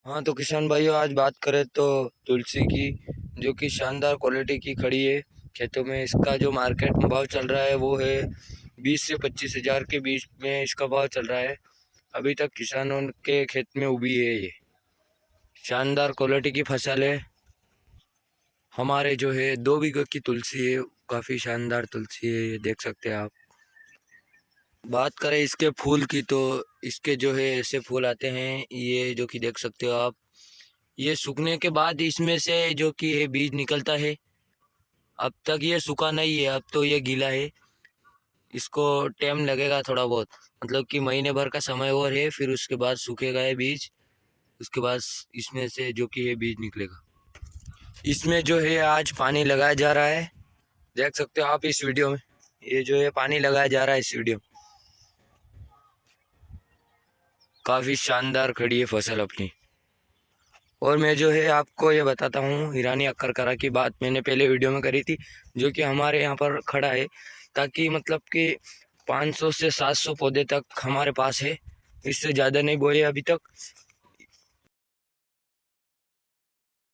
हाँ तो किसान भाइयों, आज बात करें तो तुलसी की, जो कि शानदार क्वालिटी की खड़ी है खेतों में। इसका जो मार्केट में भाव चल रहा है वो है 20 से 25 हज़ार के बीच में इसका भाव चल रहा है। अभी तक किसानों के खेत में उगी है ये शानदार क्वालिटी की फसल है। हमारे जो है 2 बीघा की तुलसी है, काफ़ी शानदार तुलसी है, ये देख सकते हैं आप। बात करें इसके फूल की तो इसके जो है ऐसे फूल आते हैं, ये जो कि देख सकते हो आप। ये सूखने के बाद इसमें से जो कि है बीज निकलता है। अब तक ये सूखा नहीं है, अब तो ये गीला है। इसको टाइम लगेगा थोड़ा बहुत, मतलब कि महीने भर का समय और है, फिर उसके बाद सूखेगा ये बीज। उसके बाद इसमें से जो कि है बीज निकलेगा। इसमें जो है आज पानी लगाया जा रहा है, देख सकते हो आप इस वीडियो में। ये जो है पानी लगाया जा रहा है इस वीडियो में। काफ़ी शानदार खड़ी है फसल अपनी। और मैं जो है आपको ये बताता हूँ, ईरानी अक्करकरा की बात मैंने पहले वीडियो में करी थी, जो कि हमारे यहाँ पर खड़ा है। ताकि मतलब कि 500 से 700 पौधे तक हमारे पास है, इससे ज़्यादा नहीं बोए अभी तक।